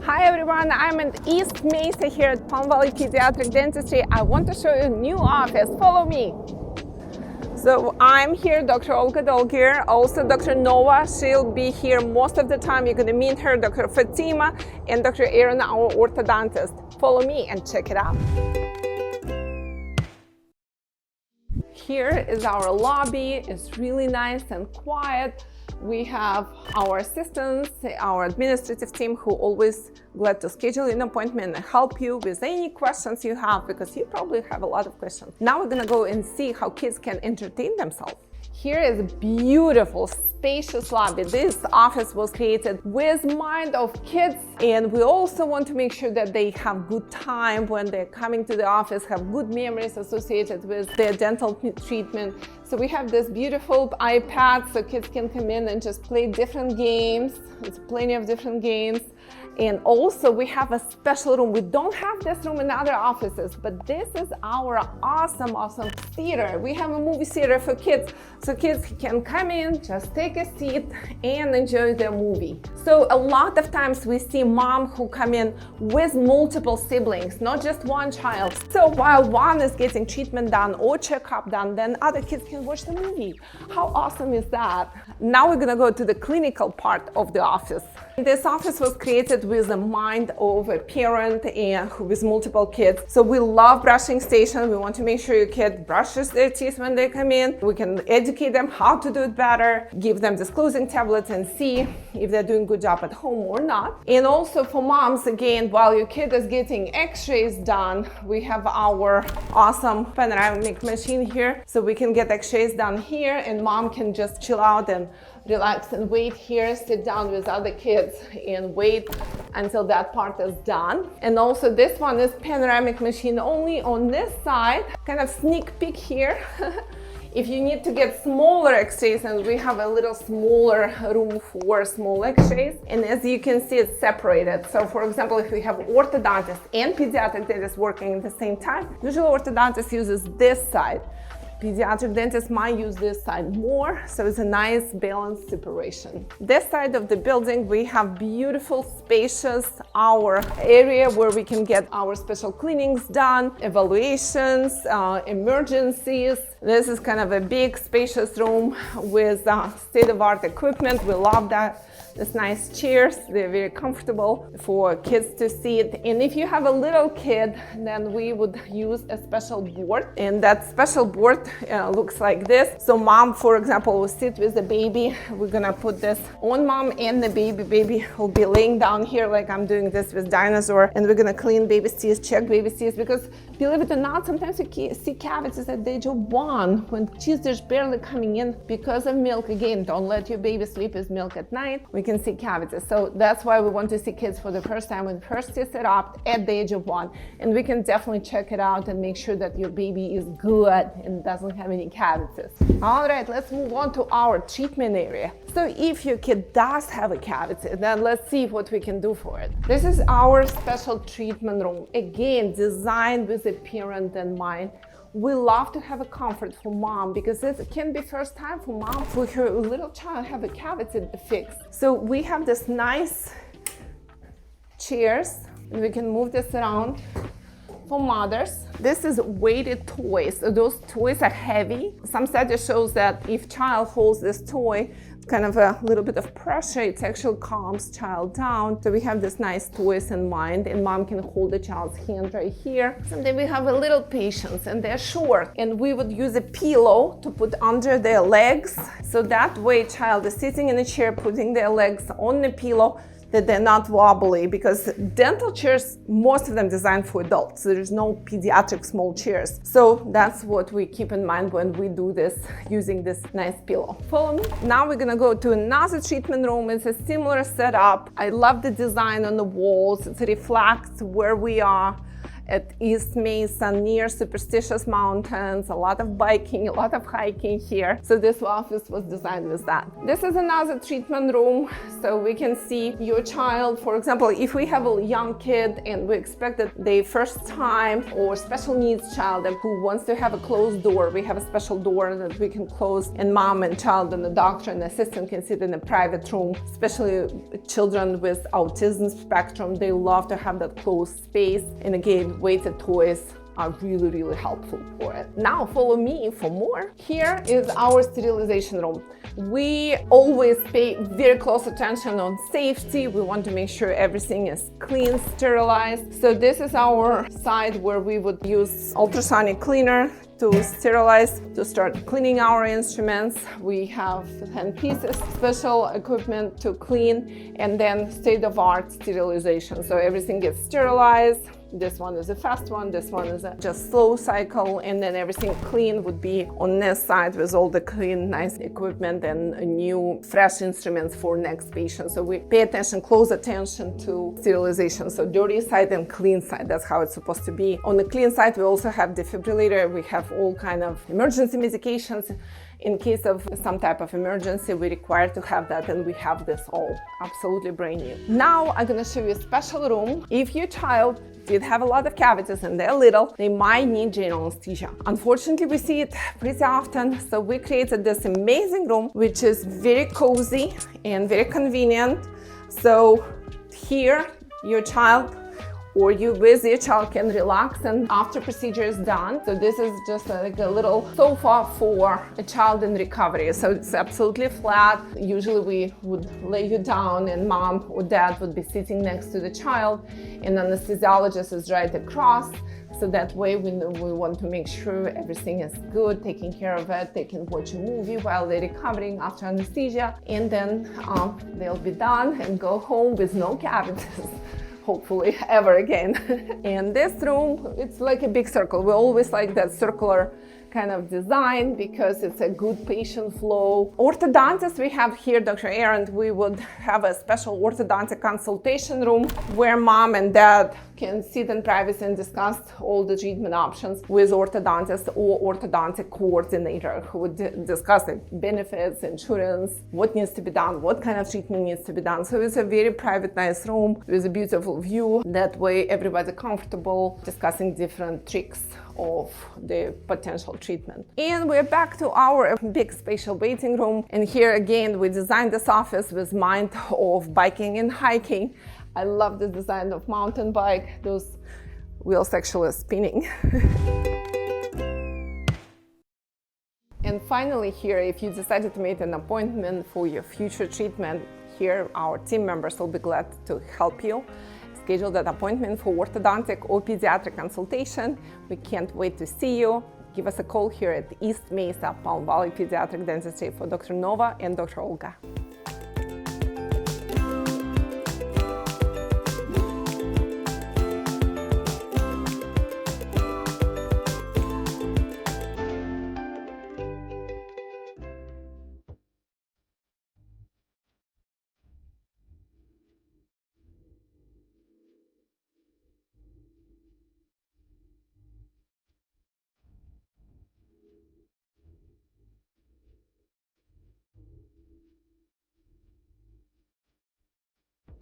Hi everyone, I'm at East Mesa here at Palm Valley Pediatric Dentistry. I want to show you a new office. Follow me. So I'm here, Dr. Olga Dolghier, also Dr. Nova. She'll be here most of the time. You're going to meet her, Dr. Fatima, and Dr. Aaron, our orthodontist. Follow me and check it out. Here is our lobby. It's really nice and quiet. We have our assistants, our administrative team who always glad to schedule an appointment and help you with any questions you have, because you probably have a lot of questions. Now we're gonna go and see how kids can entertain themselves. Here is a beautiful, spacious lobby. This office was created with mind of kids, and we also want to make sure that they have good time when they're coming to the office, have good memories associated with their dental treatment. So we have this beautiful iPad so kids can come in and just play different games. There's plenty of different games. And also we have a special room. We don't have this room in other offices, but this is our awesome theater. We have a movie theater for kids, so kids can come in, just take a seat and enjoy their movie. So a lot of times we see moms who come in with multiple siblings, not just one child. So while one is getting treatment done or checkup done, then other kids can watch the movie. How awesome is that? Now we're gonna go to the clinical part of the office. This office was created with the mind of a parent and with multiple kids. So we love brushing station. We want to make sure your kid brushes their teeth when they come in. We can educate them how to do it better, give them disclosing tablets and see if they're doing a good job at home or not. And also for moms, again, while your kid is getting x-rays done, we have our awesome panoramic machine here. So we can get x-rays done here and mom can just chill out and relax and wait here, sit down with other kids and wait until that part is done. And also this one is panoramic machine only on this side. Kind of sneak peek here. If you need to get smaller x-rays, and we have a little smaller room for small x-rays, and as you can see, it's separated. So for example, if we have orthodontist and pediatric dentist working at the same time, usually orthodontist uses this side. Pediatric dentists might use this side more, so it's a nice balanced separation. This side of the building, we have beautiful, spacious, our area where we can get our special cleanings done, evaluations, emergencies. This is kind of a big, spacious room with state-of-the-art equipment. We love that. There's nice chairs, they're very comfortable for kids to sit. And if you have a little kid, then we would use a special board. And that special board looks like this. So mom, for example, will sit with the baby. We're gonna put this on mom and the baby. Baby will be laying down here like I'm doing this with Dinosaur. And we're gonna clean baby's teeth, check baby's teeth, because believe it or not, sometimes you see cavities at the age of 1 when teeth are barely coming in because of milk. Again, don't let your baby sleep with milk at night. We can see cavities. So that's why we want to see kids for the first time when first teeth are up at the age of 1. And we can definitely check it out and make sure that your baby is good and doesn't have any cavities. All right, let's move on to our treatment area. So if your kid does have a cavity, then let's see what we can do for it. This is our special treatment room. Again, designed with the parent in mind. We love to have a comfort for mom because it can be first time for mom for her little child have a cavity fixed. So we have this nice chairs, and we can move this around for mothers. This is weighted toys. So those toys are heavy. Some study shows that if child holds this toy, kind of a little bit of pressure, it actually calms child down. So we have this nice toys in mind, and mom can hold the child's hand right here. And then we have a little patients, and they're short, and we would use a pillow to put under their legs. So that way child is sitting in a chair, putting their legs on the pillow, that they're not wobbly, because dental chairs, most of them designed for adults. So there's no pediatric small chairs. So that's what we keep in mind when we do this, using this nice pillow. Follow me. Now we're gonna go to another treatment room. It's a similar setup. I love the design on the walls. It reflects where we are. at East Mesa near Spacious mountains, a lot of biking, a lot of hiking here. So this office was designed with that. This is another treatment room, so we can see your child. For example, if we have a young kid and we expect that they first time or special needs child and who wants to have a closed door, we have a special door that we can close, and mom and child and the doctor and the assistant can sit in a private room. Especially children with autism spectrum, they love to have that closed space. And again, weighted toys are really helpful for it. Now follow me for more. Here is our sterilization room. We always pay very close attention on safety. We want to make sure everything is clean, sterilized. So this is our side where we would use ultrasonic cleaner to sterilize, to start cleaning our instruments. We have hand pieces, special equipment to clean, and then state-of-art sterilization. So everything gets sterilized. This one is a fast one, this one is a just slow cycle, and then everything clean would be on this side with all the clean, nice equipment and new, fresh instruments for next patient. So we pay attention, close attention to sterilization. So dirty side and clean side, that's how it's supposed to be. On the clean side, we also have defibrillator. We have all kind of emergency medications. In case of some type of emergency, we require to have that, and we have this all absolutely brand new. Now I'm gonna show you a special room. If your child did have a lot of cavities and they're little, they might need general anesthesia. Unfortunately, we see it pretty often, so we created this amazing room, which is very cozy and very convenient. So here, your child or you with your child can relax and after procedure is done. So this is just like a little sofa for a child in recovery. So it's absolutely flat. Usually we would lay you down and mom or dad would be sitting next to the child, and anesthesiologist is right across. So that way we want to make sure everything is good, taking care of it. They can watch a movie while they're recovering after anesthesia, and then they'll be done and go home with no cavities. Hopefully ever again. And this room, it's like a big circle. We always like that circular kind of design because it's a good patient flow. Orthodontist we have here, Dr. Aaron, we would have a special orthodontic consultation room where mom and dad can sit in privacy and discuss all the treatment options with orthodontist or orthodontic coordinator who would discuss the benefits, insurance, what needs to be done, what kind of treatment needs to be done. So it's a very private, nice room with a beautiful view. That way everybody's comfortable discussing different tricks of the potential treatment. And we're back to our big spatial waiting room. And here again, we designed this office with mind of biking and hiking. I love the design of mountain bike, those wheels actually spinning. And finally here, if you decided to make an appointment for your future treatment, here our team members will be glad to help you schedule that appointment for orthodontic or pediatric consultation. We can't wait to see you. Give us a call here at East Mesa, Palm Valley Pediatric Dentistry for Dr. Nova and Dr. Olga.